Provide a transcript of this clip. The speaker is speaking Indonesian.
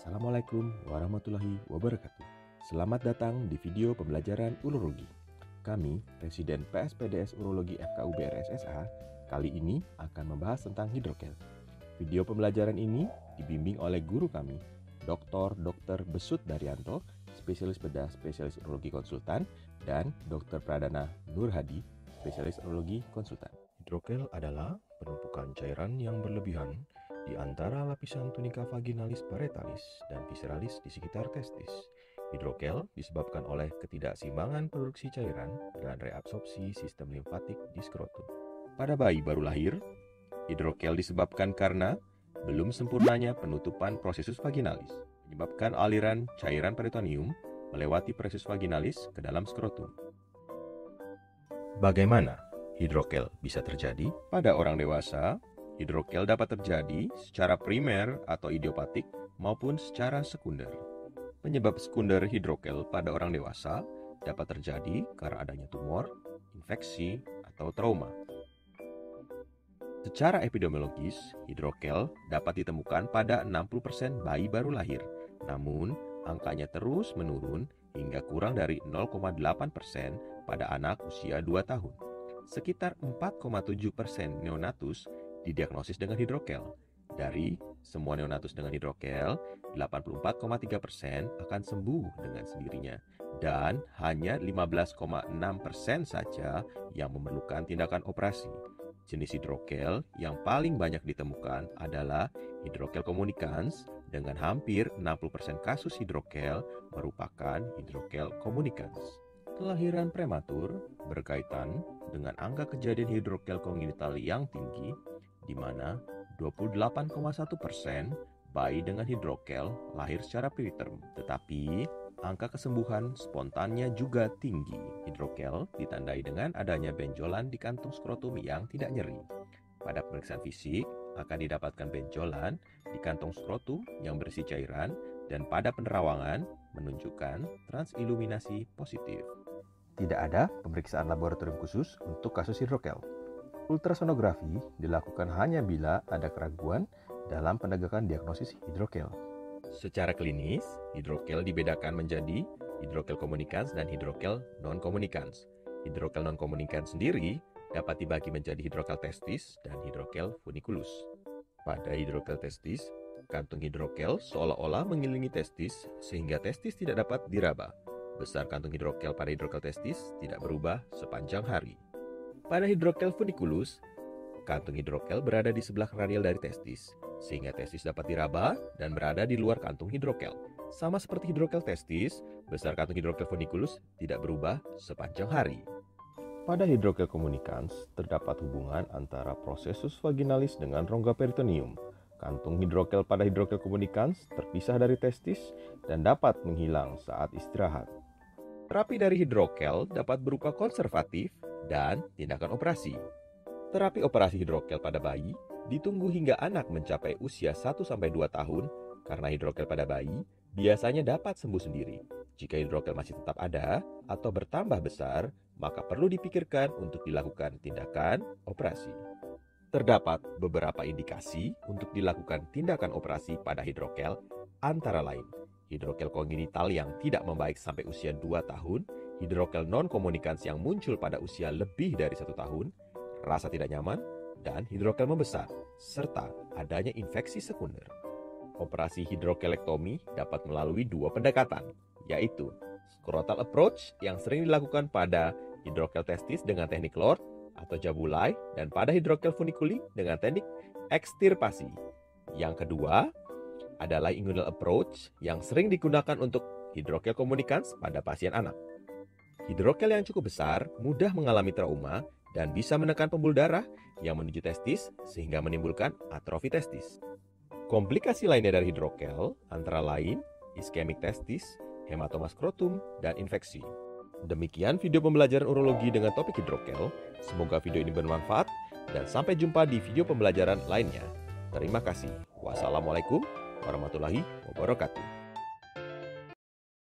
Assalamualaikum warahmatullahi wabarakatuh. Selamat datang di video pembelajaran urologi. Kami, Presiden PSPDS Urologi FKUB RSSA, kali ini akan membahas tentang hidrokel. Video pembelajaran ini dibimbing oleh guru kami, Dr. Besut Daryanto, spesialis bedah spesialis urologi konsultan, dan Dr. Pradana Nur Hadi, spesialis urologi konsultan. Hidrokel adalah penumpukan cairan yang berlebihan di antara lapisan tunika vaginalis paretalis dan visceralis di sekitar testis. Hidrokel disebabkan oleh ketidakseimbangan produksi cairan dan reabsorpsi sistem limfatik di skrotum. Pada bayi baru lahir, hidrokel disebabkan karena belum sempurnanya penutupan prosesus vaginalis, menyebabkan aliran cairan peritoneum melewati prosesus vaginalis ke dalam skrotum. Bagaimana hidrokel bisa terjadi? Pada orang dewasa, hidrokel dapat terjadi secara primer atau idiopatik maupun secara sekunder. Penyebab sekunder hidrokel pada orang dewasa dapat terjadi karena adanya tumor, infeksi, atau trauma. Secara epidemiologis, hidrokel dapat ditemukan pada 60% bayi baru lahir. Namun, angkanya terus menurun hingga kurang dari 0,8% pada anak usia 2 tahun. Sekitar 4,7% neonatus didiagnosis dengan hidrokel. Dari semua neonatus dengan hidrokel, 84,3% akan sembuh dengan sendirinya dan hanya 15,6% saja yang memerlukan tindakan operasi. Jenis hidrokel yang paling banyak ditemukan adalah hidrokel communicans dengan hampir 60% kasus hidrokel merupakan hidrokel communicans. Kelahiran prematur berkaitan dengan angka kejadian hidrokel kongenital yang tinggi, di mana 28,1% bayi dengan hidrokel lahir secara preterm, tetapi angka kesembuhan spontannya juga tinggi. Hidrokel ditandai dengan adanya benjolan di kantung skrotum yang tidak nyeri. Pada pemeriksaan fisik akan didapatkan benjolan di kantong skrotum yang berisi cairan dan pada penerawangan menunjukkan transiluminasi positif. Tidak ada pemeriksaan laboratorium khusus untuk kasus hidrokel. Ultrasonografi dilakukan hanya bila ada keraguan dalam penegakan diagnosis hidrokel. Secara klinis, hidrokel dibedakan menjadi hidrokel communicans dan hidrokel non-communicans. Hidrokel non-communicans sendiri dapat dibagi menjadi hidrokel testis dan hidrokel funiculus. Pada hidrokel testis, kantung hidrokel seolah-olah mengelilingi testis sehingga testis tidak dapat diraba. Besar kantung hidrokel pada hidrokel testis tidak berubah sepanjang hari. Pada hidrokel funiculus, kantung hidrokel berada di sebelah radial dari testis, sehingga testis dapat diraba dan berada di luar kantung hidrokel. Sama seperti hidrokel testis, besar kantung hidrokel funiculus tidak berubah sepanjang hari. Pada hidrokel communicans, terdapat hubungan antara prosesus vaginalis dengan rongga peritoneum. Kantung hidrokel pada hidrokel communicans terpisah dari testis dan dapat menghilang saat istirahat. Terapi dari hidrokel dapat berupa konservatif dan tindakan operasi. Terapi operasi hidrokel pada bayi ditunggu hingga anak mencapai usia 1-2 tahun karena hidrokel pada bayi biasanya dapat sembuh sendiri. Jika hidrokel masih tetap ada atau bertambah besar, maka perlu dipikirkan untuk dilakukan tindakan operasi. Terdapat beberapa indikasi untuk dilakukan tindakan operasi pada hidrokel, antara lain hidrokel kongenital yang tidak membaik sampai usia 2 tahun, hidrokel non-communicans yang muncul pada usia lebih dari 1 tahun, rasa tidak nyaman, dan hidrokel membesar, serta adanya infeksi sekunder. Operasi hidrokelektomi dapat melalui 2 pendekatan, yaitu scrotal approach yang sering dilakukan pada hidrokel testis dengan teknik LORD atau jabulai dan pada hidrokel funiculi dengan teknik ekstirpasi. Yang kedua adalah inguinal approach yang sering digunakan untuk hidrokel communicans pada pasien anak. Hidrokel yang cukup besar mudah mengalami trauma dan bisa menekan pembuluh darah yang menuju testis sehingga menimbulkan atrofi testis. Komplikasi lainnya dari hidrokel antara lain iskemik testis, hematoma skrotum, dan infeksi. Demikian video pembelajaran urologi dengan topik hidrokel. Semoga video ini bermanfaat dan sampai jumpa di video pembelajaran lainnya. Terima kasih. Wassalamualaikum warahmatullahi wabarakatuh.